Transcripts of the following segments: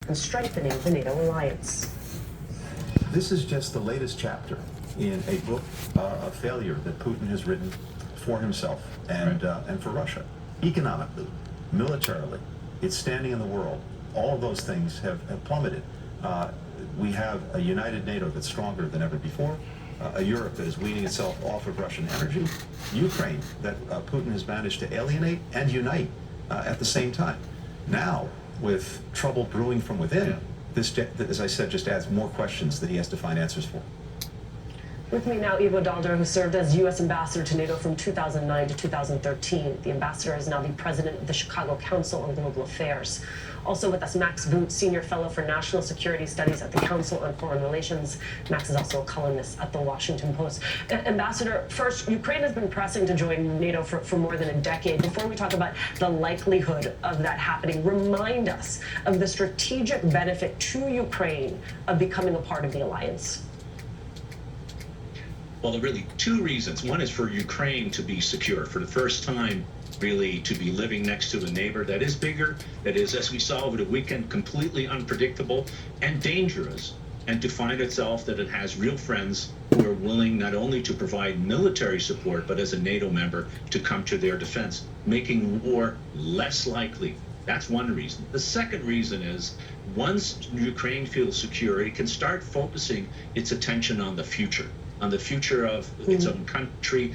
and strengthening the NATO alliance. This is just the latest chapter in a book of failure that Putin has written for himself and for Russia. Economically, militarily, its standing in the world, all of those things have plummeted. We have a united NATO that's stronger than ever before, a Europe that is weaning itself off of Russian energy, Ukraine that Putin has managed to alienate and unite at the same time. Now, with trouble brewing from within, this, as I said, just adds more questions that he has to find answers for. With me now, Ivo Daalder, who served as U.S. ambassador to NATO from 2009 to 2013. The ambassador is now the president of the Chicago Council on Global Affairs. Also with us, Max Boot, senior fellow for national security studies at the Council on Foreign Relations. Max is also a columnist at the Washington Post. Ambassador, first, Ukraine has been pressing to join NATO for more than a decade. Before we talk about the likelihood of that happening, remind us of the strategic benefit to Ukraine of becoming a part of the alliance. Well, there are really two reasons. One is for Ukraine to be secure for the first time, really to be living next to a neighbor that is bigger, that is, as we saw over the weekend, completely unpredictable and dangerous, and to find itself that it has real friends who are willing not only to provide military support, but as a NATO member to come to their defense, making war less likely. That's one reason. The second reason is once Ukraine feels secure, it can start focusing its attention on the future of its own country,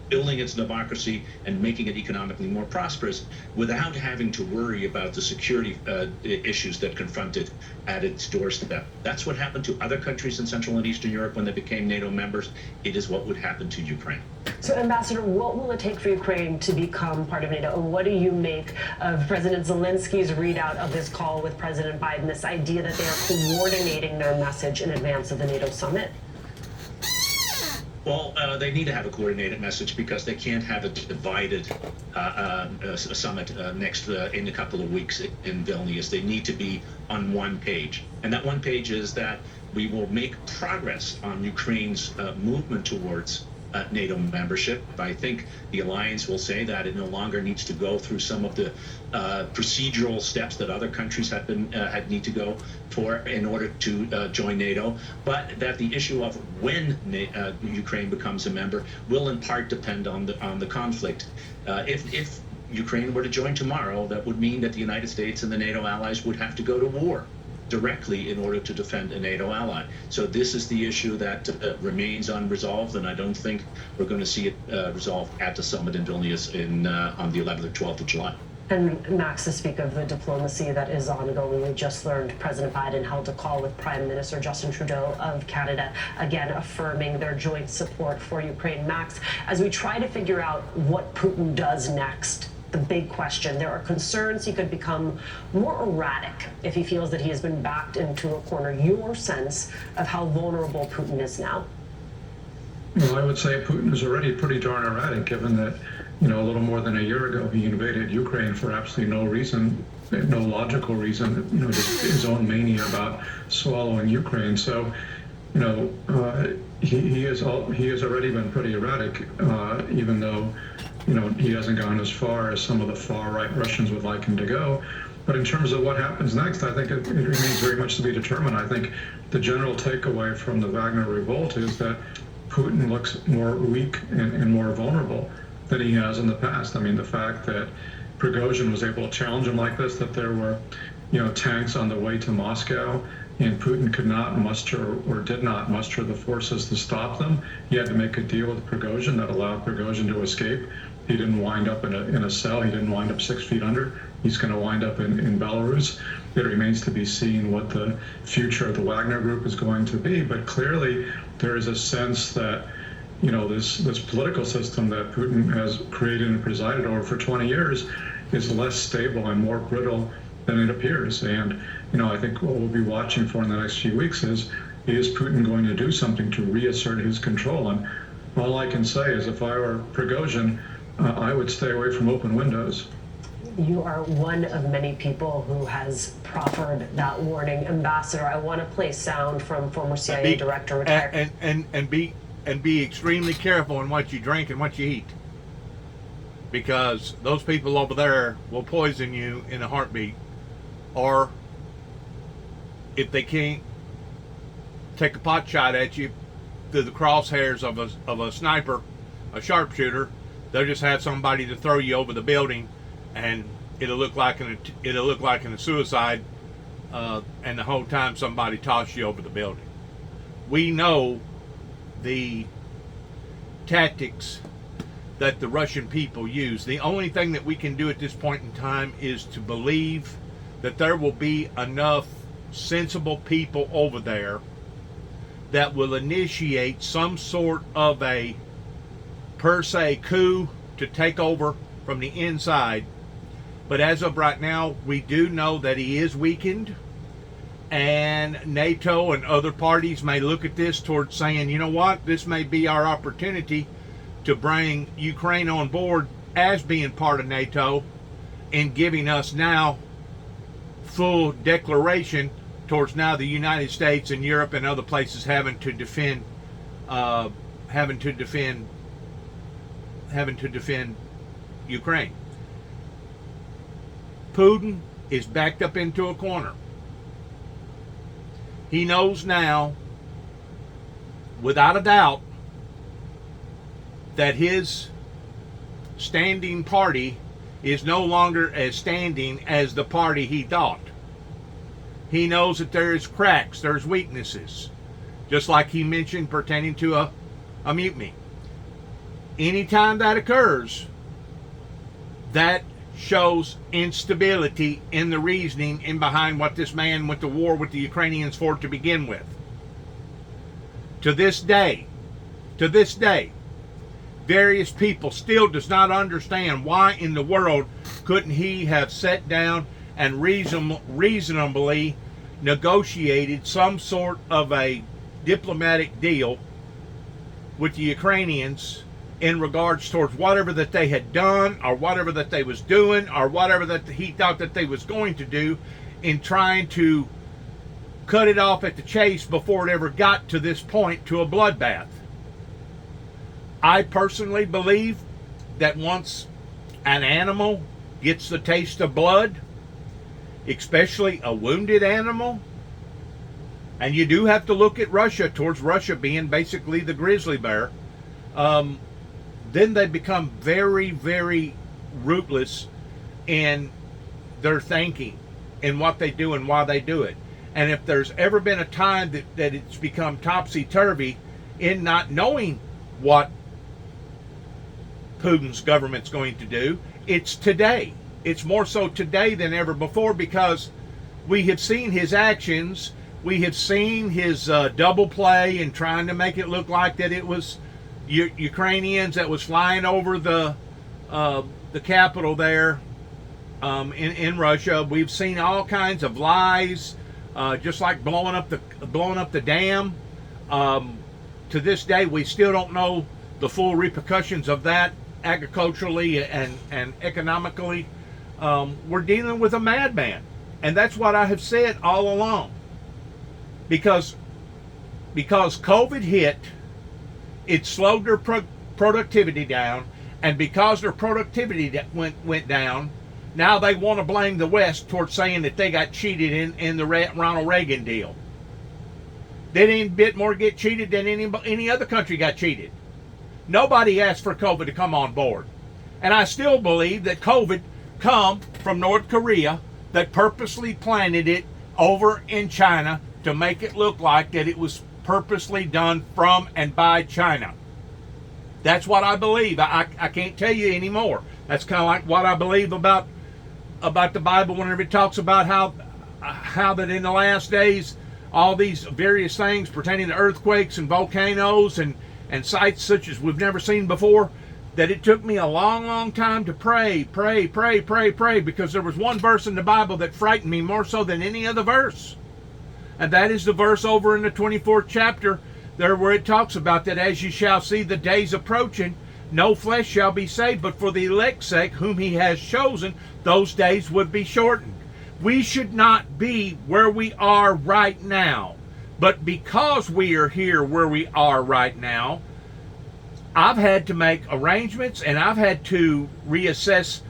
building its democracy and making it economically more prosperous without having to worry about the security issues that confront it at its doorstep. That's what happened to other countries in Central and Eastern Europe when they became NATO members. It is what would happen to Ukraine. So, Ambassador, what will it take for Ukraine to become part of NATO? And what do you make of President Zelensky's readout of his call with President Biden, this idea that they are coordinating their message in advance of the NATO summit? Well, they need to have a coordinated message because they can't have a divided summit in a couple of weeks in Vilnius. They need to be on one page. And that one page is that we will make progress on Ukraine's movement towards NATO membership. I think the alliance will say that it no longer needs to go through some of the procedural steps that other countries had need to go for in order to join NATO, but that the issue of when Ukraine becomes a member will in part depend on the conflict. If Ukraine were to join tomorrow, that would mean that the United States and the NATO allies would have to go to war directly in order to defend a NATO ally. So this is the issue that remains unresolved, and I don't think we're going to see it resolved at the summit in Vilnius on the 11th or 12th of July. And Max, to speak of the diplomacy that is ongoing, we just learned President Biden held a call with Prime Minister Justin Trudeau of Canada, again affirming their joint support for Ukraine. Max, as we try to figure out what Putin does next, the big question, there are concerns he could become more erratic if he feels that he has been backed into a corner. Your sense of how vulnerable Putin is now? Well, I would say Putin is already pretty darn erratic, given that, a little more than a year ago, he invaded Ukraine for absolutely no reason, no logical reason, just his own mania about swallowing Ukraine. So, he has already been pretty erratic, even though, he hasn't gone as far as some of the far-right Russians would like him to go. But in terms of what happens next, I think it remains very much to be determined. I think the general takeaway from the Wagner revolt is that Putin looks more weak and more vulnerable than he has in the past. I mean, the fact that Prigozhin was able to challenge him like this, that there were, tanks on the way to Moscow, and Putin could not muster or did not muster the forces to stop them. He had to make a deal with Prigozhin that allowed Prigozhin to escape. He didn't wind up in a cell. He didn't wind up 6 feet under. He's going to wind up in Belarus. It remains to be seen what the future of the Wagner Group is going to be. But clearly, there is a sense that, this political system that Putin has created and presided over for 20 years is less stable and more brittle than it appears. And, I think what we'll be watching for in the next few weeks is Putin going to do something to reassert his control? And all I can say is if I were Prigozhin, I would stay away from open windows. You are one of many people who has proffered that warning. Ambassador, I want to play sound from former CIA director retired. And be extremely careful in what you drink and what you eat, because those people over there will poison you in a heartbeat, or if they can't take a pot shot at you through the crosshairs of a sniper, a sharpshooter, they'll just have somebody to throw you over the building, and it'll look like a suicide, and the whole time somebody tossed you over the building. We know the tactics that the Russian people use. The only thing that we can do at this point in time is to believe that there will be enough sensible people over there that will initiate some sort of a per se coup to take over from the inside. But as of right now, we do know that he is weakened, and NATO and other parties may look at this towards saying, you know what, this may be our opportunity to bring Ukraine on board as being part of NATO, and giving us now full declaration towards now the United States and Europe and other places having to defend Ukraine. Putin is backed up into a corner. He knows now, without a doubt, that his standing party is no longer as standing as the party he thought. He knows that there is cracks, there's weaknesses, just like he mentioned pertaining to a mutiny. Anytime that occurs, that shows instability in the reasoning and behind what this man went to war with the Ukrainians for to begin with. To this day, various people still does not understand why in the world couldn't he have sat down and reasonably negotiated some sort of a diplomatic deal with the Ukrainians in regards towards whatever that they had done, or whatever that they was doing, or whatever that he thought that they was going to do, in trying to cut it off at the chase before it ever got to this point, to a bloodbath. I personally believe that once an animal gets the taste of blood, especially a wounded animal, and you do have to look at Russia, towards Russia being basically the grizzly bear, then they become very, very rootless in their thinking and what they do and why they do it. And if there's ever been a time that it's become topsy-turvy in not knowing what Putin's government's going to do, it's today. It's more so today than ever before, because we have seen his actions. We have seen his double play and trying to make it look like that it was Ukrainians that was flying over the capital there in Russia. We've seen all kinds of lies, just like blowing up the dam. To this day, we still don't know the full repercussions of that agriculturally and economically. We're dealing with a madman, and that's what I have said all along. Because COVID hit, it slowed their productivity down, and because their productivity went down, now they want to blame the West towards saying that they got cheated in the Ronald Reagan deal. They didn't a bit more get cheated than any other country got cheated. Nobody asked for COVID to come on board. And I still believe that COVID come from North Korea, that purposely planted it over in China to make it look like that it was purposely done from and by China. That's what I believe. I can't tell you anymore. That's kind of like what I believe about the Bible whenever it talks about how that in the last days all these various things pertaining to earthquakes and volcanoes and sights such as we've never seen before, that it took me a long time to pray, because there was one verse in the Bible that frightened me more so than any other verse. And that is the verse over in the 24th chapter there, where it talks about that as you shall see the days approaching, no flesh shall be saved, but for the elect's sake whom he has chosen, those days would be shortened. We should not be where we are right now. But because we are here where we are right now, I've had to make arrangements, and I've had to reassess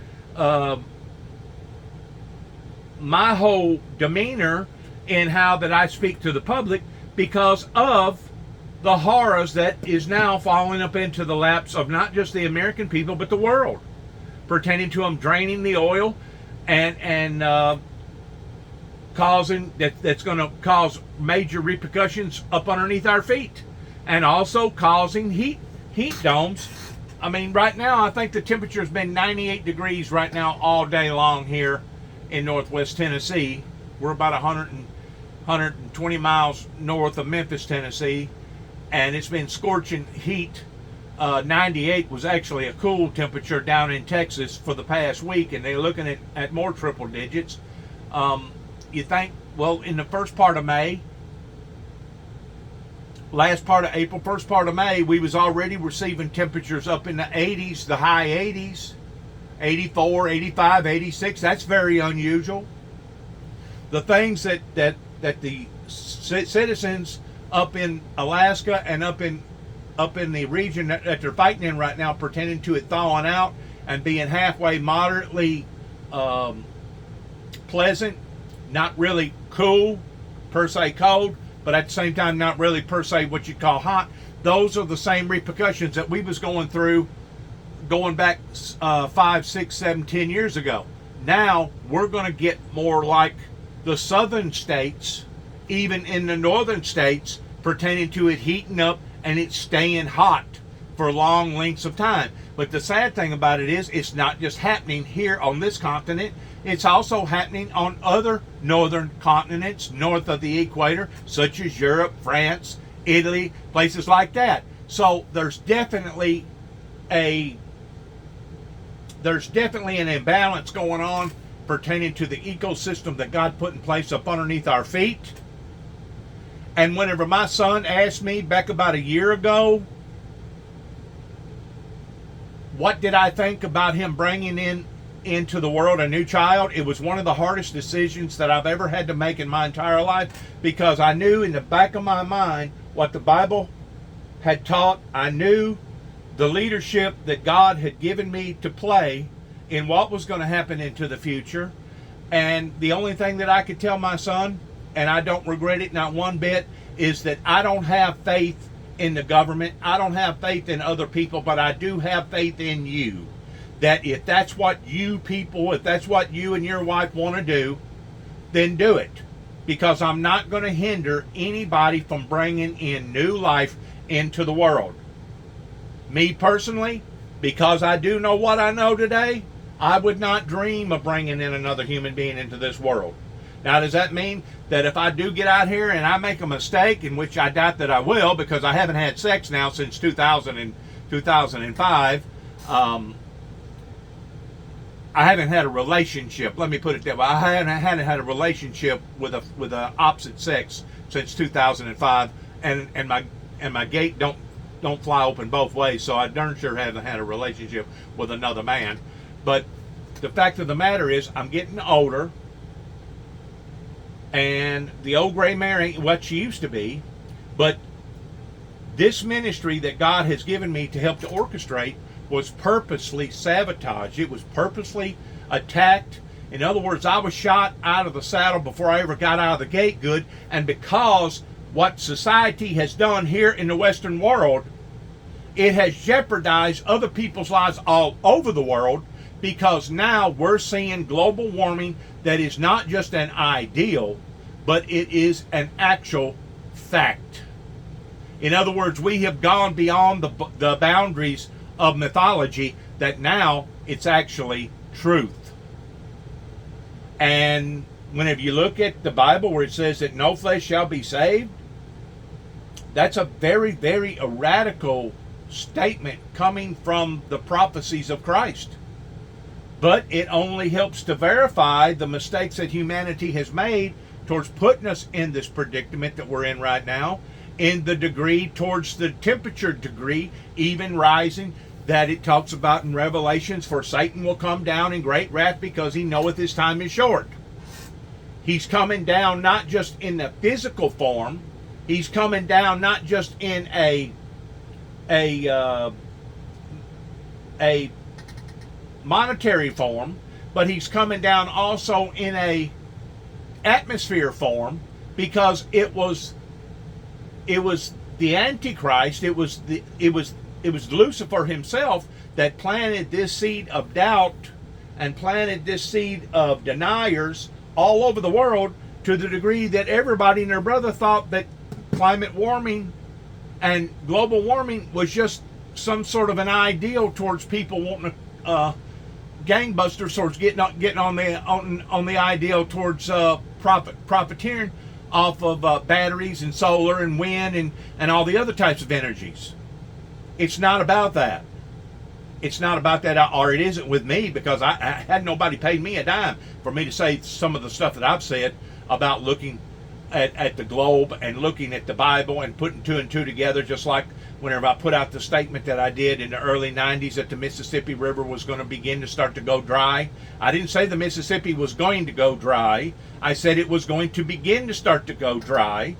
my whole demeanor in how that I speak to the public because of the horrors that is now falling up into the laps of not just the American people but the world, pertaining to them draining the oil and causing that's going to cause major repercussions up underneath our feet, and also causing heat domes. I mean, right now I think the temperature has been 98 degrees right now all day long here in Northwest Tennessee. We're about 120 miles north of Memphis, Tennessee, and it's been scorching heat. 98 was actually a cool temperature down in Texas for the past week, and they're looking at more triple digits. You think, well, in the first part of May, last part of April, first part of May, we was already receiving temperatures up in the 80s, the high 80s, 84, 85, 86. That's very unusual. The things that the citizens up in Alaska and up in the region that they're fighting in right now, pertaining to it thawing out and being halfway moderately pleasant, not really cool, per se cold, but at the same time not really per se what you'd call hot. Those are the same repercussions that we was going through going back 5, 6, 7, 10 years ago. Now we're going to get more like the southern states, even in the northern states, pertaining to it heating up and it's staying hot for long lengths of time. But the sad thing about it is it's not just happening here on this continent, it's also happening on other northern continents north of the equator, such as Europe, France, Italy, places like that. So there's definitely an imbalance going on pertaining to the ecosystem that God put in place up underneath our feet. And whenever my son asked me back about a year ago, what did I think about him bringing into the world a new child, it was one of the hardest decisions that I've ever had to make in my entire life, because I knew in the back of my mind what the Bible had taught. I knew the leadership that God had given me to play in what was going to happen into the future. And the only thing that I could tell my son, and I don't regret it not one bit, is that I don't have faith in the government. I don't have faith in other people, but I do have faith in you. That if that's what you people, if that's what you and your wife want to do, then do it. Because I'm not going to hinder anybody from bringing in new life into the world. Me personally, because I do know what I know today, I would not dream of bringing in another human being into this world. Now, does that mean that if I do get out here and I make a mistake, in which I doubt that I will, because I haven't had sex now since 2005, I haven't had a relationship. Let me put it that way. I haven't had a relationship with a opposite sex since 2005, and my gate don't fly open both ways. So I darn sure haven't had a relationship with another man. But the fact of the matter is, I'm getting older, and the old gray mare ain't what she used to be. But this ministry that God has given me to help to orchestrate was purposely sabotaged. It was purposely attacked. In other words, I was shot out of the saddle before I ever got out of the gate good. And because what society has done here in the Western world, it has jeopardized other people's lives all over the world, because now we're seeing global warming that is not just an ideal, but it is an actual fact. In other words, we have gone beyond the boundaries of mythology, that now it's actually truth. And whenever you look at the Bible where it says that no flesh shall be saved, that's a very, very radical statement coming from the prophecies of Christ. But it only helps to verify the mistakes that humanity has made towards putting us in this predicament that we're in right now, in the degree towards the temperature degree even rising that it talks about in Revelations, for Satan will come down in great wrath because he knoweth his time is short. He's coming down not just in the physical form, he's coming down not just in a monetary form, but he's coming down also in a atmosphere form, because it was the Antichrist. It was Lucifer himself that planted this seed of doubt and planted this seed of deniers all over the world, to the degree that everybody and their brother thought that climate warming and global warming was just some sort of an ideal towards people wanting to gangbusters towards getting on the ideal towards profiteering off of batteries and solar and wind and all the other types of energies. It's not about that. It's not about that, or it isn't with me, because I had nobody paid me a dime for me to say some of the stuff that I've said about looking at the globe and looking at the Bible and putting two and two together, just like whenever I put out the statement that I did in the early 90s that the Mississippi River was going to begin to start to go dry. I didn't say the Mississippi was going to go dry. I said it was going to begin to start to go dry,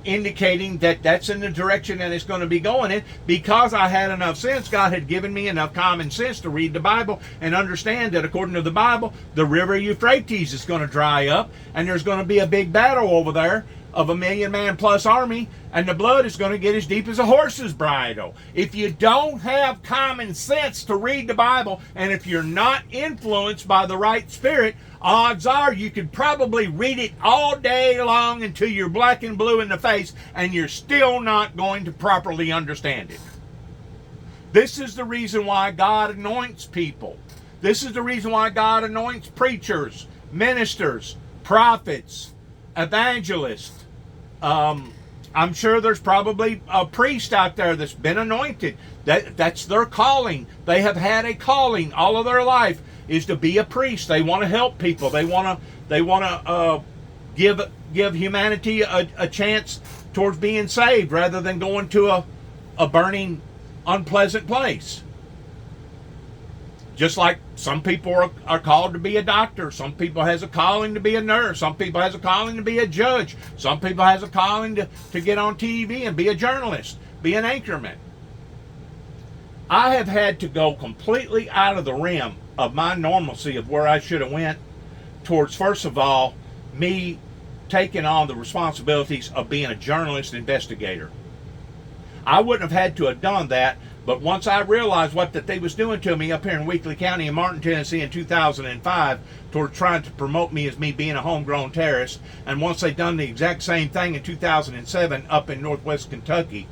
indicating that that's in the direction that it's going to be going in, because I had enough sense. God had given me enough common sense to read the Bible and understand that according to the Bible, the river Euphrates is going to dry up, and there's going to be a big battle over there of a 1,000,000-man plus army, and the blood is going to get as deep as a horse's bridle. If you don't have common sense to read the Bible, and if you're not influenced by the right spirit, odds are you could probably read it all day long until you're black and blue in the face, and you're still not going to properly understand it. This is the reason why God anoints people. This is the reason why God anoints preachers, ministers, prophets, evangelists. I'm sure there's probably a priest out there that's been anointed. That's their calling. They have had a calling all of their life, is to be a priest. They want to help people. They want to give humanity a chance towards being saved, rather than going to a burning, unpleasant place. Just like some people are called to be a doctor. Some people has a calling to be a nurse. Some people has a calling to be a judge. Some people has a calling to get on TV and be a journalist, be an anchorman. I have had to go completely out of the rim of my normalcy of where I should have went towards, first of all, me taking on the responsibilities of being a journalist investigator. I wouldn't have had to have done that, but once I realized what that they was doing to me up here in Weakley County in Martin, Tennessee in 2005, toward trying to promote me as me being a homegrown terrorist, and once they done the exact same thing in 2007 up in Northwest Kentucky,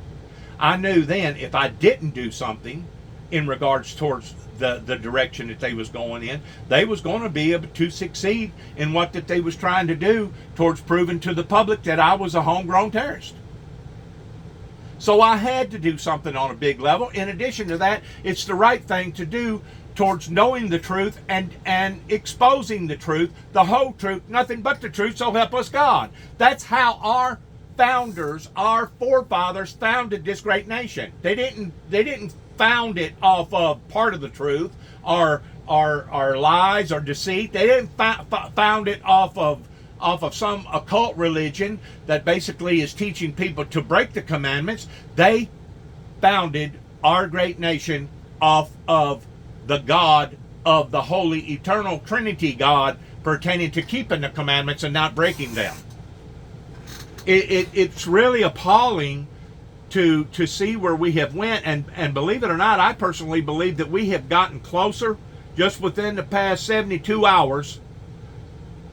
I knew then if I didn't do something in regards towards the direction that they was going in, they was going to be able to succeed in what that they was trying to do towards proving to the public that I was a homegrown terrorist. So I had to do something on a big level. In addition to that, it's the right thing to do towards knowing the truth and exposing the truth, the whole truth, nothing but the truth, so help us God. That's how our founders, our forefathers founded this great nation. They didn't found it off of part of the truth or lies or deceit. They didn't found it off of some occult religion that basically is teaching people to break the commandments. They founded our great nation off of the God of the Holy Eternal Trinity God, pertaining to keeping the commandments and not breaking them. It's really appalling to see where we have went, and believe it or not, I personally believe that we have gotten closer just within the past 72 hours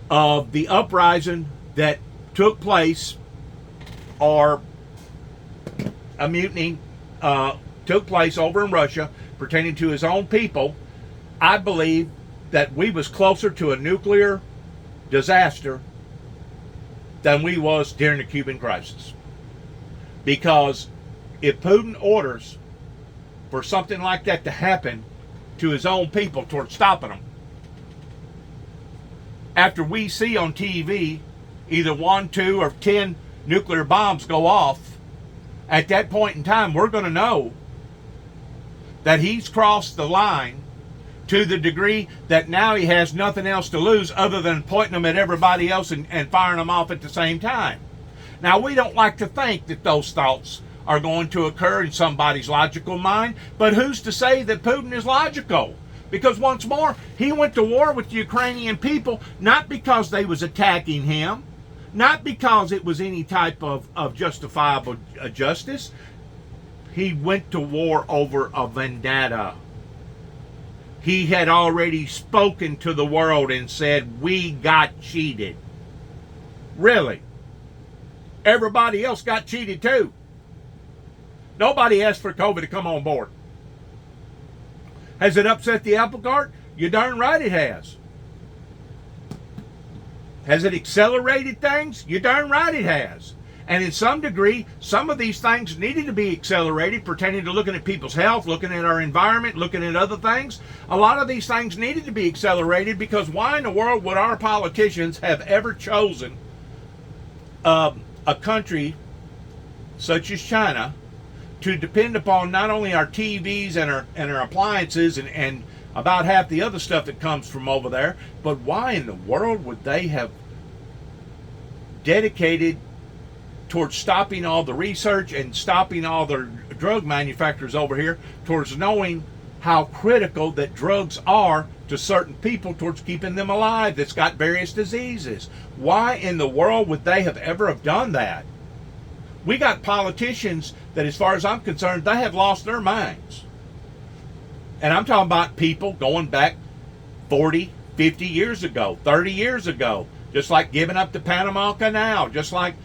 of the uprising that took place, or a mutiny took place over in Russia pertaining to his own people. I believe that we was closer to a nuclear disaster than we was during the Cuban crisis. Because if Putin orders for something like that to happen to his own people towards stopping them, after we see on TV either 1, 2, or 10 nuclear bombs go off, at that point in time, we're going to know that he's crossed the line to the degree that now he has nothing else to lose other than pointing them at everybody else and firing them off at the same time. Now, we don't like to think that those thoughts are going to occur in somebody's logical mind, but who's to say that Putin is logical? Because once more, he went to war with the Ukrainian people not because they was attacking him, not because it was any type of justifiable justice. He went to war over a vendetta. He had already spoken to the world and said, we got cheated. Really? Everybody else got cheated too. Nobody asked for COVID to come on board. Has it upset the apple cart? You're darn right it has. Has it accelerated things? You're darn right it has. And in some degree, some of these things needed to be accelerated pertaining to looking at people's health, looking at our environment, looking at other things. A lot of these things needed to be accelerated because why in the world would our politicians have ever chosen a country such as China to depend upon not only our TVs and our appliances and about half the other stuff that comes from over there, but why in the world would they have dedicated towards stopping all the research and stopping all the drug manufacturers over here towards knowing how critical that drugs are to certain people towards keeping them alive that's got various diseases? Why in the world would they have ever have done that? We got politicians that, as far as I'm concerned, they have lost their minds. And I'm talking about people going back 40, 50 years ago, 30 years ago, just like giving up the Panama Canal, just like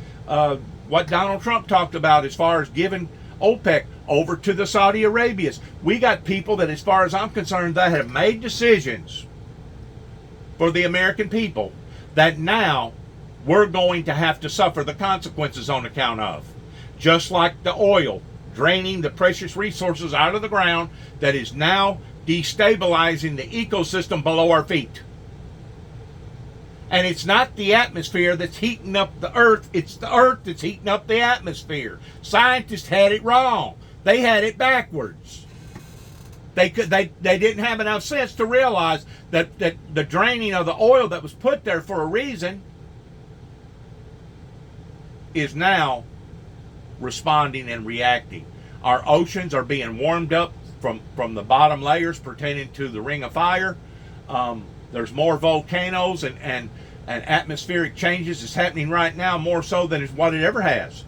what Donald Trump talked about as far as giving OPEC over to the Saudi Arabias. We got people that, as far as I'm concerned, that have made decisions for the American people that now we're going to have to suffer the consequences on account of. Just like the oil draining the precious resources out of the ground that is now destabilizing the ecosystem below our feet. And it's not the atmosphere that's heating up the earth, it's the earth that's heating up the atmosphere. Scientists had it wrong. They had it backwards. They didn't have enough sense to realize that the draining of the oil that was put there for a reason is now responding and reacting. Our oceans are being warmed up from the bottom layers pertaining to the Ring of Fire. There's more volcanoes and atmospheric changes is happening right now, more so than what it ever has.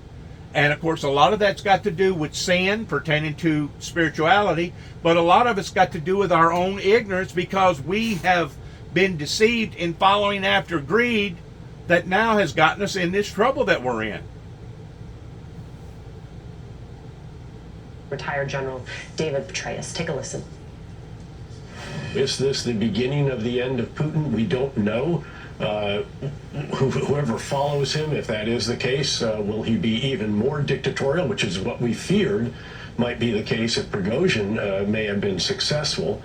And of course, a lot of that's got to do with sin pertaining to spirituality, but a lot of it's got to do with our own ignorance because we have been deceived in following after greed that now has gotten us in this trouble that we're in. Retired General David Petraeus. Take a listen. Is this the beginning of the end of Putin? We don't know. Whoever follows him, if that is the case, will he be even more dictatorial, which is what we feared might be the case if Prigozhin may have been successful?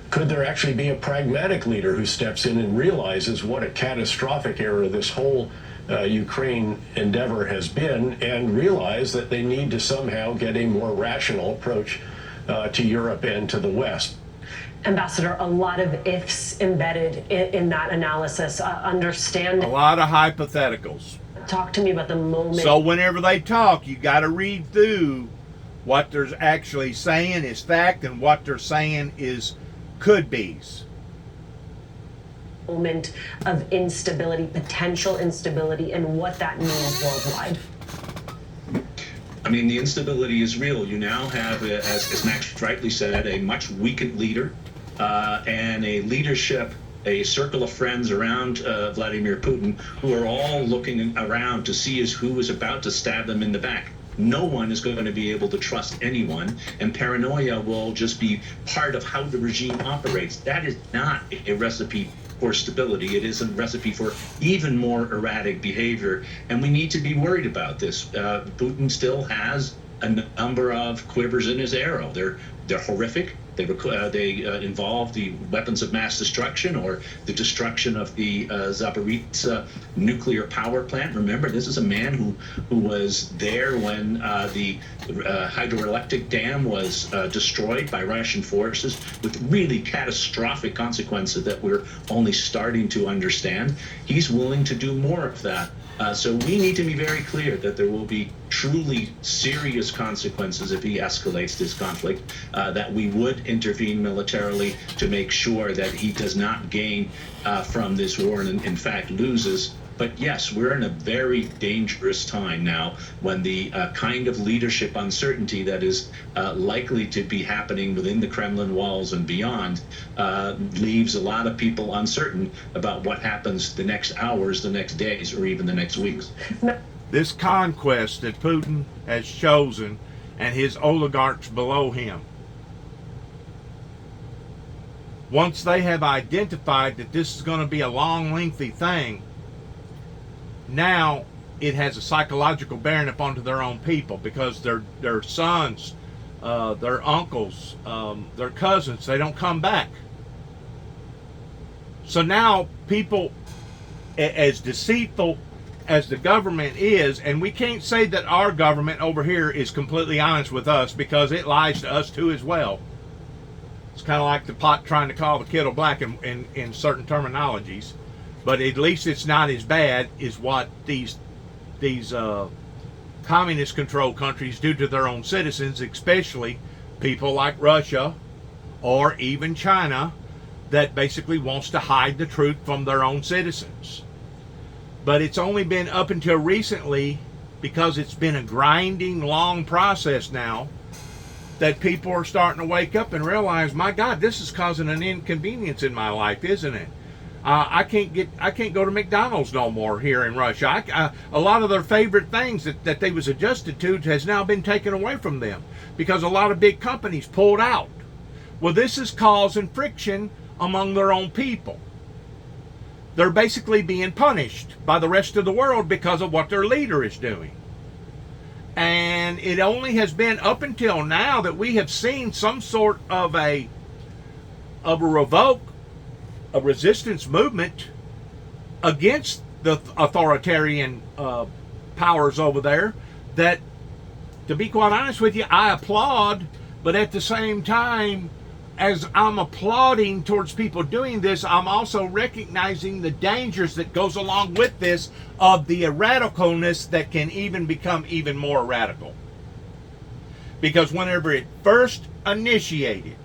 Could there actually be a pragmatic leader who steps in and realizes what a catastrophic error this whole Ukraine endeavor has been and realize that they need to somehow get a more rational approach to Europe and to the West? Ambassador, a lot of ifs embedded in that analysis. Understand. A lot of hypotheticals. Talk to me about the moment. So whenever they talk, you got to read through what they're actually saying is fact and what they're saying is could be's. Moment of instability, potential instability, and what that means worldwide. I mean, the instability is real. You now have, as Max rightly said, a much weakened leader and a leadership, a circle of friends around Vladimir Putin who are all looking around to see who is about to stab them in the back. No one is going to be able to trust anyone, and paranoia will just be part of how the regime operates. That is not a recipe for stability. It is a recipe for even more erratic behavior, and we need to be worried about this. Putin still has a number of quivers in his arrow. They're horrific. They involve the weapons of mass destruction or the destruction of the Zaporizhzhia nuclear power plant. Remember, this is a man who was there when the hydroelectric dam was destroyed by Russian forces with really catastrophic consequences that we're only starting to understand. He's willing to do more of that. So we need to be very clear that there will be truly serious consequences if he escalates this conflict, that we would intervene militarily to make sure that he does not gain from this war and in fact loses But yes, we're in a very dangerous time now when the kind of leadership uncertainty that is likely to be happening within the Kremlin walls and beyond leaves a lot of people uncertain about what happens the next hours, the next days, or even the next weeks. This conquest that Putin has chosen and his oligarchs below him, once they have identified that this is going to be a long, lengthy thing, now it has a psychological bearing upon to their own people, because their sons, their uncles, their cousins, they don't come back. So now people, as deceitful as the government is, and we can't say that our government over here is completely honest with us, because it lies to us too as well. It's kind of like the pot trying to call the kettle black in certain terminologies, but at least it's not as bad as what these communist controlled countries do to their own citizens, especially people like Russia or even China, that basically wants to hide the truth from their own citizens. But it's only been up until recently, because it's been a grinding, long process now, that people are starting to wake up and realize, my God, this is causing an inconvenience in my life, isn't it? I can't go to McDonald's no more here in Russia. A lot of their favorite things that they was adjusted to has now been taken away from them, because a lot of big companies pulled out. Well, this is causing friction among their own people. They're basically being punished by the rest of the world because of what their leader is doing. And it only has been up until now that we have seen some sort of a revolt, a resistance movement against the authoritarian powers over there, that, to be quite honest with you, I applaud. But at the same time, as I'm applauding towards people doing this, I'm also recognizing the dangers that goes along with this, of the radicalness that can even become even more radical. Because whenever it first initiated,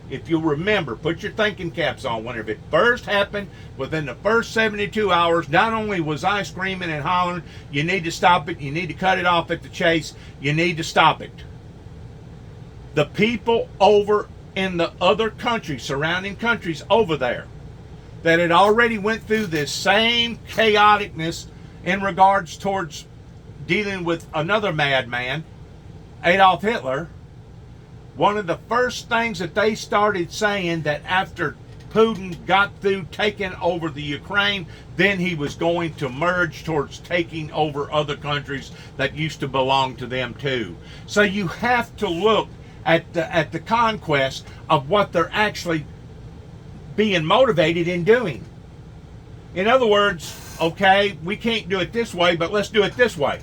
if you remember, put your thinking caps on, whenever it first happened, within the first 72 hours, not only was I screaming and hollering, you need to stop it, you need to cut it off at the chase, you need to stop it. The people over in the other countries, surrounding countries over there, that had already went through this same chaoticness in regards towards dealing with another madman, Adolf Hitler, one of the first things that they started saying, that after Putin got through taking over the Ukraine, then he was going to merge towards taking over other countries that used to belong to them too. So you have to look at the conquest of what they're actually being motivated in doing. In other words, okay, we can't do it this way, but let's do it this way.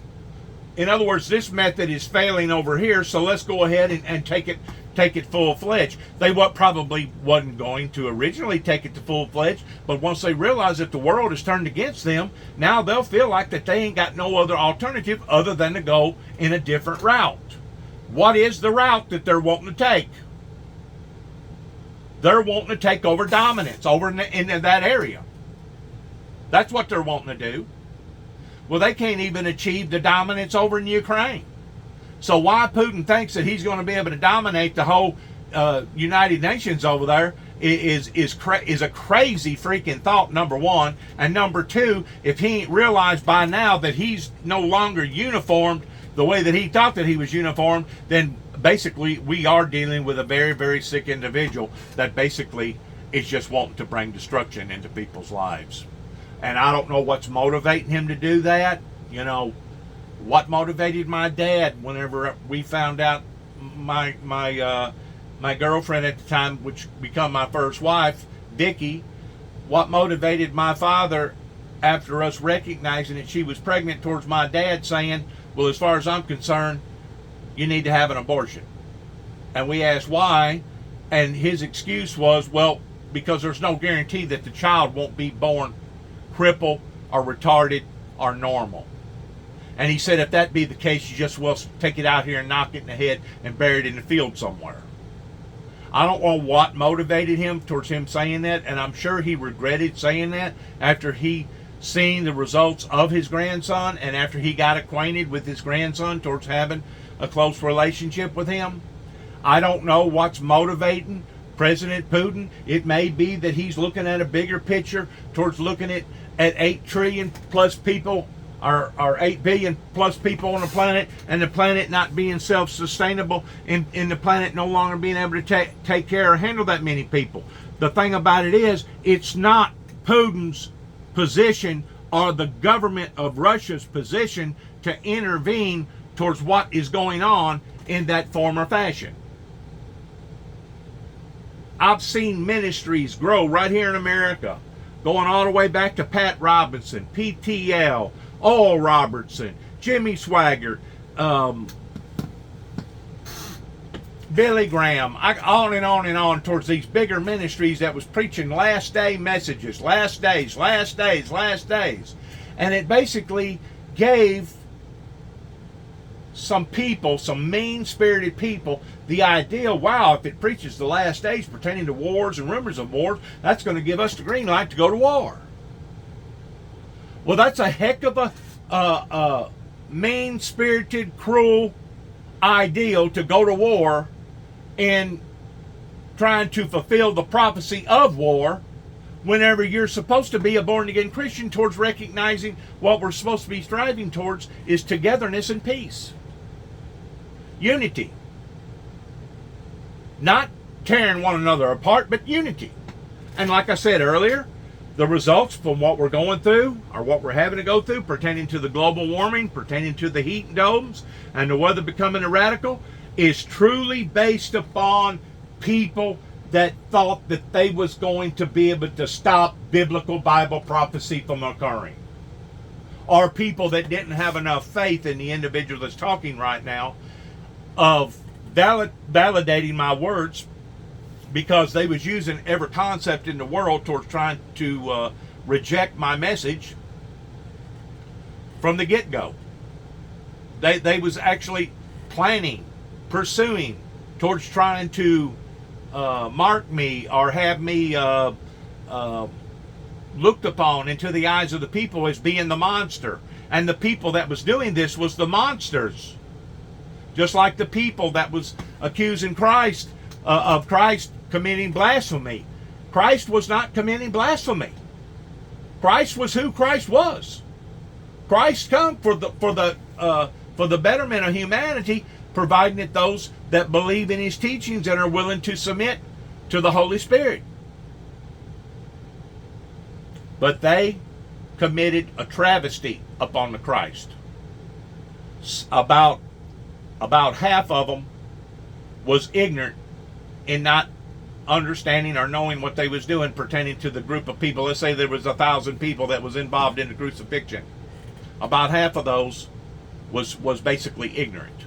In other words, this method is failing over here, so let's go ahead and take it full-fledged. They probably wasn't going to originally take it to full-fledged, but once they realize that the world is turned against them, now they'll feel like that they ain't got no other alternative other than to go in a different route. What is the route that they're wanting to take? They're wanting to take over dominance over in that area. That's what they're wanting to do. Well, they can't even achieve the dominance over in Ukraine. So why Putin thinks that he's going to be able to dominate the whole United Nations over there is a crazy freaking thought, number one. And number two, if he ain't realized by now that he's no longer uniformed the way that he thought that he was uniformed, then basically we are dealing with a very, very sick individual that basically is just wanting to bring destruction into people's lives. And I don't know what's motivating him to do that. You know, what motivated my dad whenever we found out my girlfriend at the time, which become my first wife, Vicky, what motivated my father after us recognizing that she was pregnant towards my dad saying, well, as far as I'm concerned, you need to have an abortion. And we asked why, and his excuse was, well, because there's no guarantee that the child won't be born crippled or retarded or normal. And he said if that be the case, you just will take it out here and knock it in the head and bury it in the field somewhere. I don't know what motivated him towards him saying that, and I'm sure he regretted saying that after he seeing the results of his grandson, and after he got acquainted with his grandson towards having a close relationship with him. I don't know what's motivating President Putin. It may be that he's looking at a bigger picture towards looking at 8 trillion plus people, or 8 billion plus people on the planet, and the planet not being self-sustainable, and the planet no longer being able to take care or handle that many people. The thing about it is, it's not Putin's position or the government of Russia's position to intervene towards what is going on in that form or fashion. I've seen ministries grow right here in America, going all the way back to Pat Robinson, PTL, Oral Robertson, Jimmy Swaggart, Billy Graham, on and on and on, towards these bigger ministries that was preaching last day messages, last days, last days, last days. And it basically gave some people, some mean-spirited people, the idea, wow, if it preaches the last days pertaining to wars and rumors of wars, that's going to give us the green light to go to war. Well, that's a heck of a mean-spirited, cruel ideal to go to war in trying to fulfill the prophecy of war, whenever you're supposed to be a born-again Christian, towards recognizing what we're supposed to be striving towards is togetherness and peace. Unity. Not tearing one another apart, but unity. And like I said earlier, the results from what we're going through, or what we're having to go through, pertaining to the global warming, pertaining to the heat domes, and the weather becoming erratical, is truly based upon people that thought that they was going to be able to stop biblical Bible prophecy from occurring. Or people that didn't have enough faith in the individual that's talking right now of validating my words, because they was using every concept in the world towards trying to reject my message from the get-go. They was actually planning, pursuing towards trying to mark me or have me looked upon into the eyes of the people as being the monster. And the people that was doing this was the monsters. Just like the people that was accusing Christ of Christ committing blasphemy. Christ was not committing blasphemy. Christ was who Christ was. Christ come for the betterment of humanity, providing that those that believe in his teachings and are willing to submit to the Holy Spirit. But they committed a travesty upon the Christ. About half of them was ignorant in not understanding or knowing what they was doing pertaining to the group of people. Let's say there was 1,000 people that was involved in the crucifixion. About half of those was basically ignorant.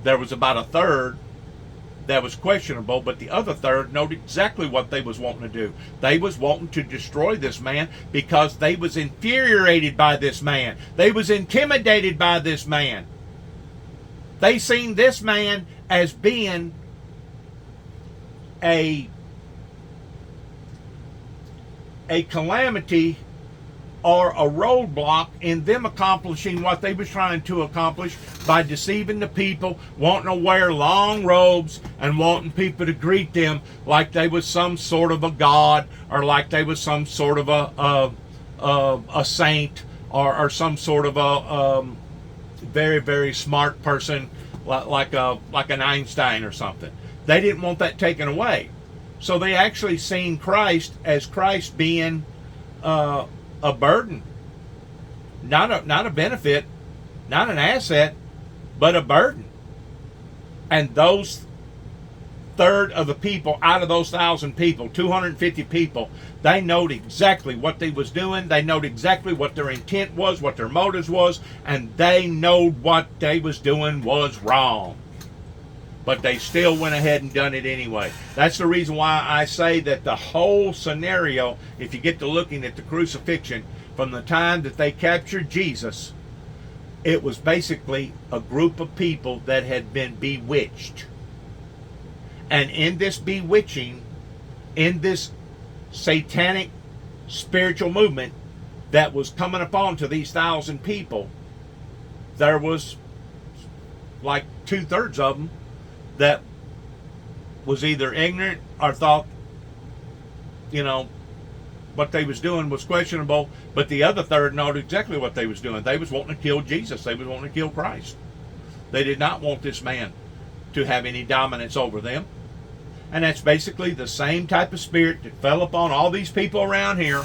There was about a third that was questionable, but the other third knowed exactly what they was wanting to do. They was wanting to destroy this man because they was infuriated by this man. They was intimidated by this man. They seen this man as being a calamity or a roadblock in them accomplishing what they was trying to accomplish by deceiving the people, wanting to wear long robes and wanting people to greet them like they was some sort of a god, or like they was some sort of a saint, or some sort of a very, very smart person, like an Einstein or something. They didn't want that taken away. So they actually seen Christ as Christ being a burden, not a benefit, not an asset, but a burden. And those third of the people out of those 1,000 people, 250 people, they knowed exactly what they was doing. They knowed exactly what their intent was, what their motives was, and they knowed what they was doing was wrong. But they still went ahead and done it anyway. That's the reason why I say that the whole scenario, if you get to looking at the crucifixion, from the time that they captured Jesus, it was basically a group of people that had been bewitched. And in this bewitching, in this satanic spiritual movement, that was coming upon to these 1,000 people, there was like 2/3 of them that was either ignorant or thought, what they was doing was questionable, but the other third knew exactly what they was doing. They was wanting to kill Jesus. They was wanting to kill Christ. They did not want this man to have any dominance over them. And that's basically the same type of spirit that fell upon all these people around here,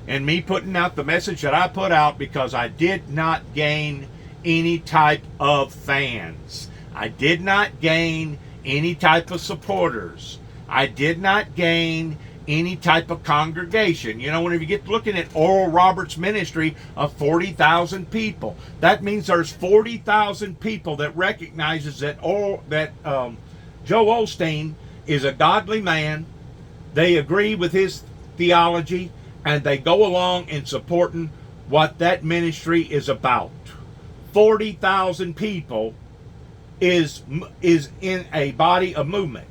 and me putting out the message that I put out, because I did not gain any type of fans. I did not gain any type of supporters. I did not gain any type of congregation. Whenever you get looking at Oral Roberts' ministry of 40,000 people, that means there's 40,000 people that recognizes that Joe Osteen is a godly man. They agree with his theology, and they go along in supporting what that ministry is about. 40,000 people is in a body of movement.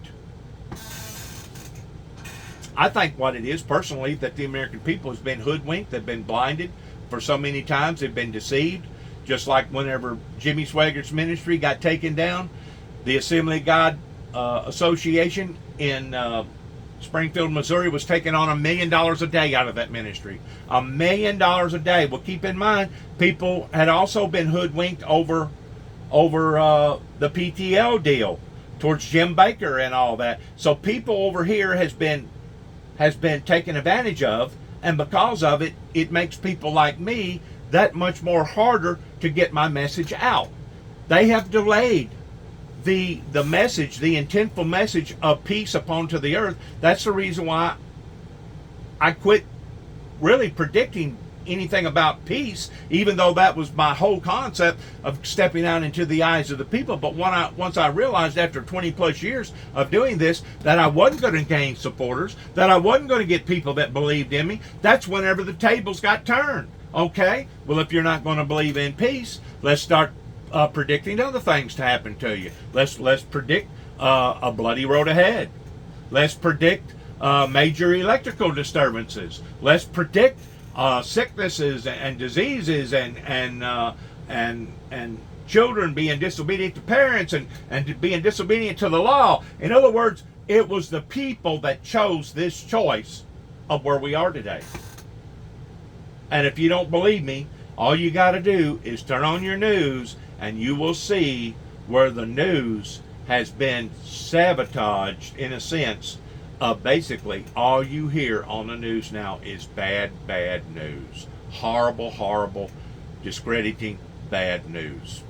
I think what it is, personally, that the American people has been hoodwinked, they've been blinded for so many times, they've been deceived. Just like whenever Jimmy Swaggart's ministry got taken down, the Assembly of God Association in Springfield, Missouri was taking on $1 million a day out of that ministry. $1 million a day. Well, keep in mind, people had also been hoodwinked over the PTL deal towards Jim Baker and all that. So people over here has been taken advantage of, and because of it, it makes people like me that much more harder to get my message out. They have delayed the message, the intentful message of peace upon to the earth. That's the reason why I quit really predicting anything about peace, even though that was my whole concept of stepping out into the eyes of the people. But once I realized after 20 plus years of doing this that I wasn't going to gain supporters, that I wasn't going to get people that believed in me, that's whenever the tables got turned. Okay, well, if you're not going to believe in peace, let's start predicting other things to happen to you. Let's predict a bloody road ahead. Let's predict major electrical disturbances. Let's predict sicknesses and diseases and children being disobedient to parents and being disobedient to the law. In other words, it was the people that chose this choice of where we are today. And if you don't believe me, all you got to do is turn on your news, and you will see where the news has been sabotaged, in a sense. Basically, all you hear on the news now is bad news. Horrible, discrediting bad news.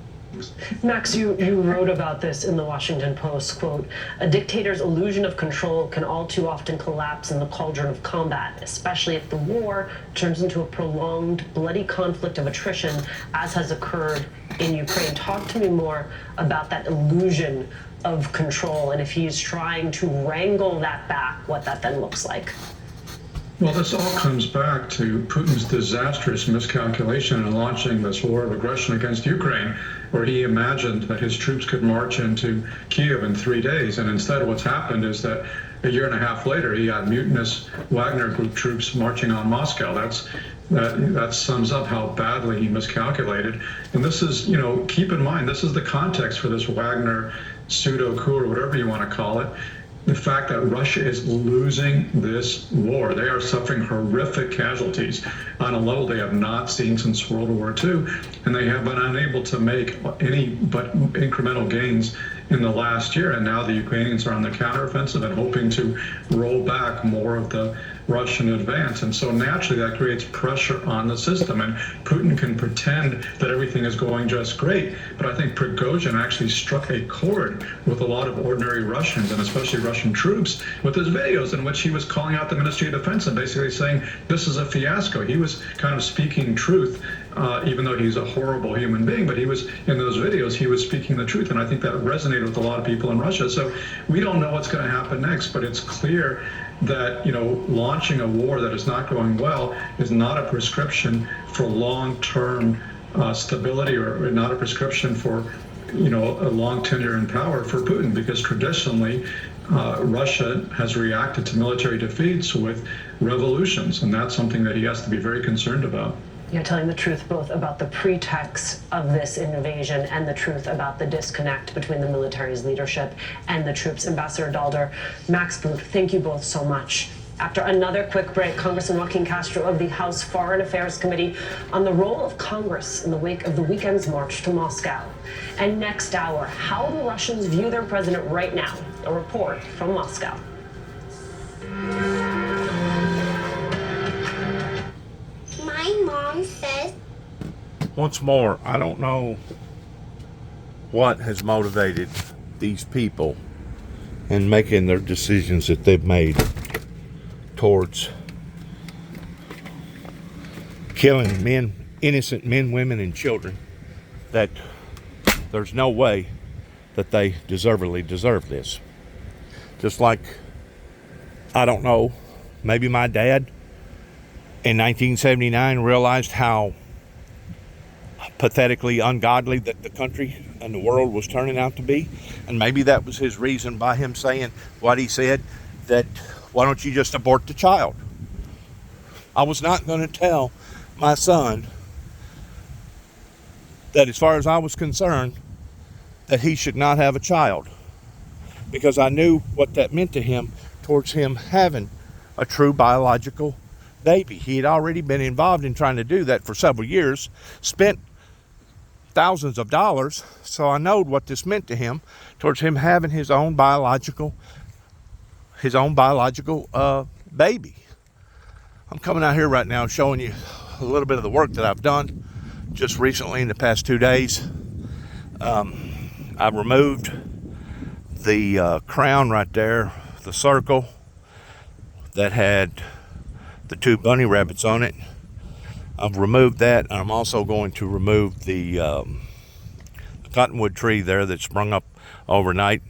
Max, you wrote about this in the Washington Post, quote, "A dictator's illusion of control can all too often collapse in the cauldron of combat, especially if the war turns into a prolonged, bloody conflict of attrition, as has occurred in Ukraine." Talk to me more about that illusion of control, and if he's trying to wrangle that back, what that then looks like. Well, this all comes back to Putin's disastrous miscalculation in launching this war of aggression against Ukraine, where he imagined that his troops could march into Kiev in 3 days. And instead what's happened is that a year and a half later, he had mutinous Wagner Group troops marching on Moscow. That sums up how badly he miscalculated. And this is, keep in mind, this is the context for this Wagner pseudo coup, or whatever you want to call it. The fact that Russia is losing this war. They are suffering horrific casualties on a level they have not seen since World War II, and they have been unable to make any but incremental gains in the last year. And now the Ukrainians are on the counteroffensive and hoping to roll back more of the Russian advance. And so naturally that creates pressure on the system. And Putin can pretend that everything is going just great, but I think Prigozhin actually struck a chord with a lot of ordinary Russians, and especially Russian troops, with his videos in which he was calling out the Ministry of Defense and basically saying this is a fiasco. He was kind of speaking truth, even though he's a horrible human being, but he was, in those videos, he was speaking the truth. And I think that resonated with a lot of people in Russia. So we don't know what's going to happen next, but it's clear that launching a war that is not going well is not a prescription for long-term stability, or not a prescription for a long tenure in power for Putin, because traditionally Russia has reacted to military defeats with revolutions, and that's something that he has to be very concerned about. You're telling the truth both about the pretext of this invasion and the truth about the disconnect between the military's leadership and the troops. Ambassador Dalder, Max Boot, thank you both so much. After another quick break, Congressman Joaquin Castro of the House Foreign Affairs Committee on the role of Congress in the wake of the weekend's march to Moscow. And next hour, how do Russians view their president right now? A report from Moscow. My mom says. Once more, I don't know what has motivated these people in making their decisions that they've made towards killing men, innocent men, women, and children, that there's no way that they deservedly deserve this. Just like, I don't know, maybe my dad in 1979 realized how pathetically ungodly that the country and the world was turning out to be, and maybe that was his reason by him saying what he said, that why don't you just abort the child? I was not going to tell my son that, as far as I was concerned, that he should not have a child, because I knew what that meant to him towards him having a true biological baby. He had already been involved in trying to do that for several years, spent thousands of dollars, so I know what this meant to him towards him having his own biological baby. I'm coming out here right now showing you a little bit of the work that I've done just recently in the past 2 days. I've removed the crown right there, the circle that had the 2 bunny rabbits on it. I've removed that. I'm also going to remove the cottonwood tree there that sprung up overnight.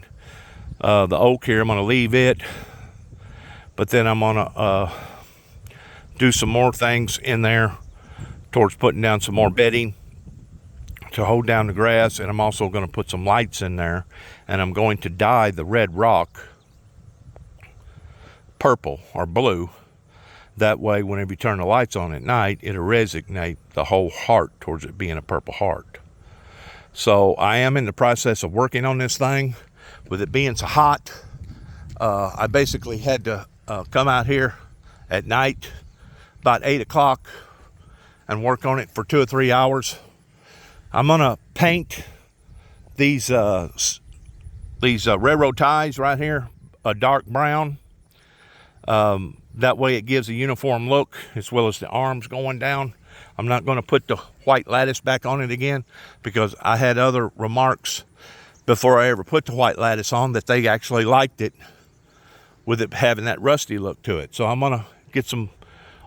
The oak here, I'm going to leave it, but then I'm going to do some more things in there towards putting down some more bedding to hold down the grass, and I'm also going to put some lights in there, and I'm going to dye the red rock purple or blue. That way, whenever you turn the lights on at night, it'll resonate the whole heart towards it being a purple heart. So I am in the process of working on this thing. With it being so hot, I basically had to come out here at night about 8 o'clock and work on it for 2 or 3 hours. I'm gonna paint these railroad ties right here a dark brown. That way it gives a uniform look, as well as the arms going down. I'm not going to put the white lattice back on it again, because I had other remarks before I ever put the white lattice on that they actually liked it with it having that rusty look to it. So I'm going to get some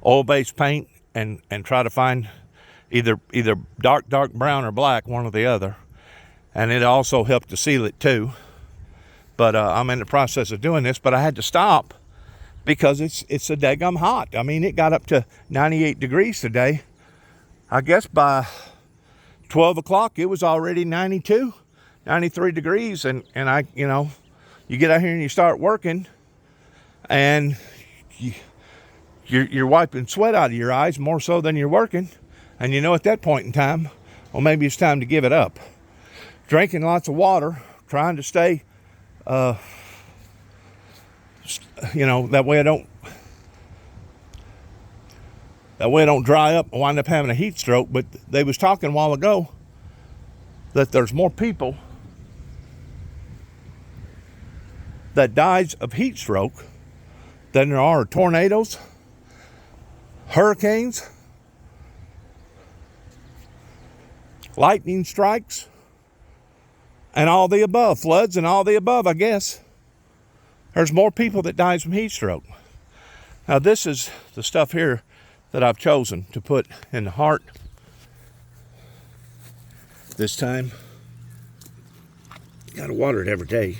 oil-based paint and try to find either dark brown or black, one or the other. And it also helped to seal it too. But I'm in the process of doing this, but I had to stop because it's a daggum hot. I mean, it got up to 98 degrees today. I guess by 12 o'clock, it was already 92, 93 degrees. And I, you get out here and you start working, and you're wiping sweat out of your eyes more so than you're working. And at that point in time, well, maybe it's time to give it up. Drinking lots of water, trying to stay, that way I don't dry up and wind up having a heat stroke. But they was talking a while ago that there's more people that dies of heat stroke than there are tornadoes, hurricanes, lightning strikes, and all the above, floods and all the above, I guess. There's more people that dies from heat stroke. Now, this is the stuff here that I've chosen to put in the heart this time. Gotta water it every day.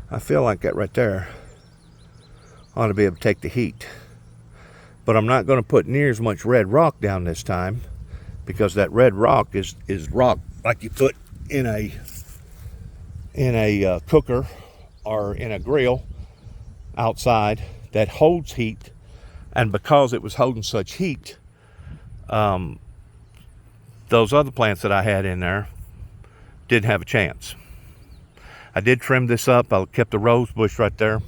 I feel like that right there ought to be able to take the heat. But I'm not going to put near as much red rock down this time because that red rock is rock like you put in a cooker or in a grill outside that holds heat. And because it was holding such heat, those other plants that I had in there didn't have a chance. I did trim this up. I kept the rose bush right there.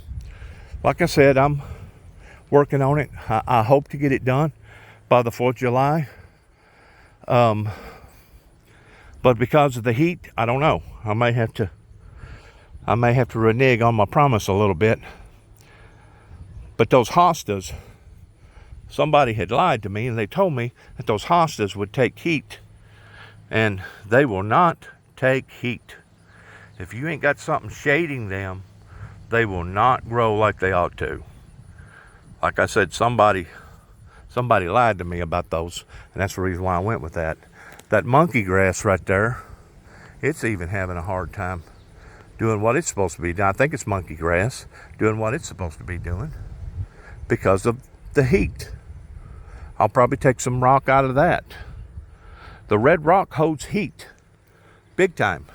Like I said, I'm working on it. I hope to get it done by the 4th of July. But because of the heat, I don't know. I may have to renege on my promise a little bit. But those hostas, somebody had lied to me and they told me that those hostas would take heat. And they will not take heat. If you ain't got something shading them, they will not grow like they ought to. Like I said, somebody lied to me about those, and that's the reason why I went with that. That monkey grass right there, it's even having a hard time doing what it's supposed to be doing. I think it's monkey grass doing what it's supposed to be doing because of the heat. I'll probably take some rock out of that. The red rock holds heat big time.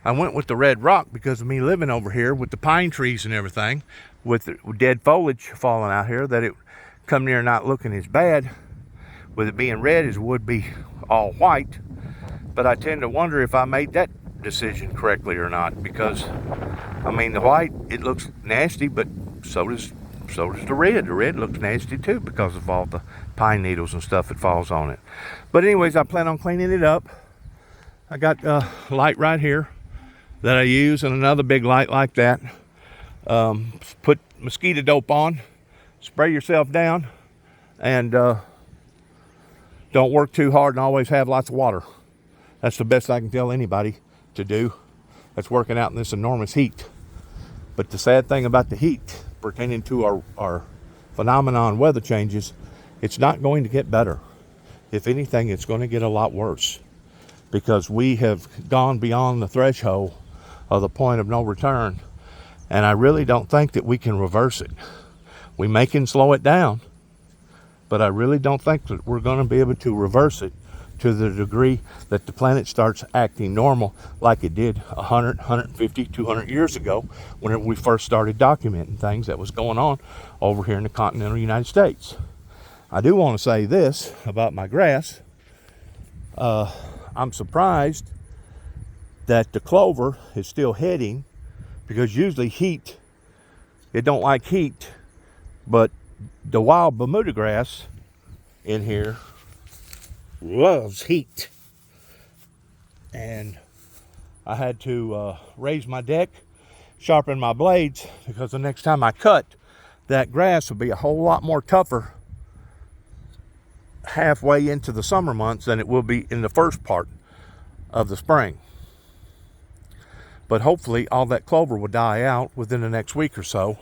I went with the red rock because of me living over here with the pine trees and everything, with the dead foliage falling out here, that it come near not looking as bad with it being red as it would be all white. But I tend to wonder if I made that decision correctly or not, because I mean the white, it looks nasty, but so does the red. The red looks nasty too because of all the pine needles and stuff that falls on it. But anyways, I plan on cleaning it up. I got a light right here that I use, and another big light like that. Put mosquito dope on, spray yourself down, and don't work too hard, and always have lots of water. That's the best I can tell anybody to do that's working out in this enormous heat. But the sad thing about the heat pertaining to our phenomenon weather changes, it's not going to get better. If anything, it's going to get a lot worse, because we have gone beyond the threshold of the point of no return, and I really don't think that we can reverse it. We may can slow it down, but I really don't think that we're going to be able to reverse it to the degree that the planet starts acting normal like it did 100, 150, 200 years ago when we first started documenting things that was going on over here in the continental United States. I do want to say this about my grass. I'm surprised that the clover is still heading, because usually heat, it don't like heat, but the wild Bermuda grass in here loves heat. And I had to raise my deck, sharpen my blades, because the next time I cut, that grass will be a whole lot more tougher halfway into the summer months than it will be in the first part of the spring. But hopefully all that clover will die out within the next week or so,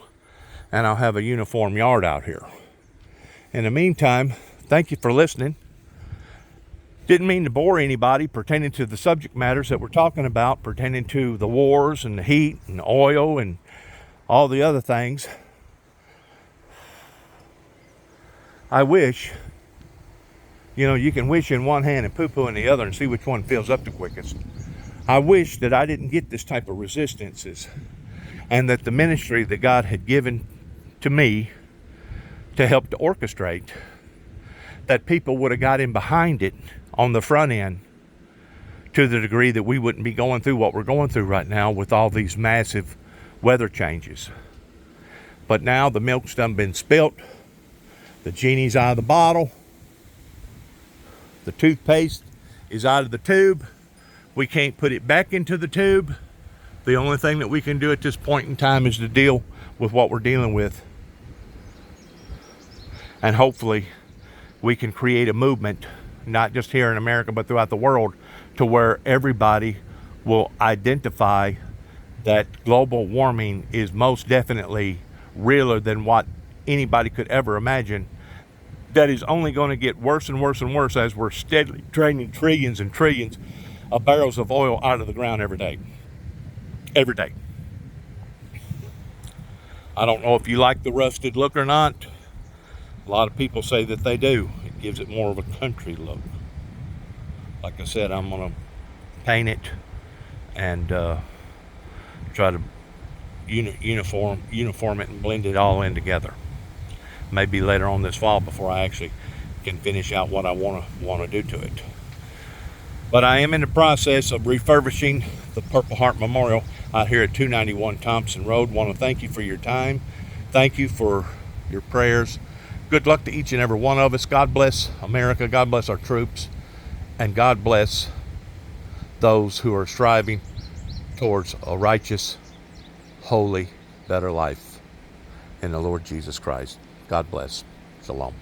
and I'll have a uniform yard out here. In the meantime, thank you for listening. Didn't mean to bore anybody pertaining to the subject matters that we're talking about, pertaining to the wars and the heat and the oil and all the other things. I wish, you can wish in one hand and poo-poo in the other and see which one fills up the quickest. I wish that I didn't get this type of resistances, and that the ministry that God had given to me to help to orchestrate, that people would have got in behind it on the front end to the degree that we wouldn't be going through what we're going through right now with all these massive weather changes. But now the milk's done been spilt, the genie's out of the bottle, the toothpaste is out of the tube. We can't put it back into the tube. The only thing that we can do at this point in time is to deal with what we're dealing with. And hopefully we can create a movement, not just here in America, but throughout the world, to where everybody will identify that global warming is most definitely realer than what anybody could ever imagine. That is only going to get worse and worse and worse as we're steadily draining trillions and trillions of barrels of oil out of the ground every day. Every day. I don't know if you like the rusted look or not. A lot of people say that they do. It gives it more of a country look. like I said, I'm going to paint it and try to uniform it and blend it all in together. Maybe later on this fall before I actually can finish out what I want to do to it. But I am in the process of refurbishing the Purple Heart Memorial out here at 291 Thompson Road. Want to thank you for your time. Thank you for your prayers. Good luck to each and every one of us. God bless America. God bless our troops. And God bless those who are striving towards a righteous, holy, better life in the Lord Jesus Christ. God bless. Shalom.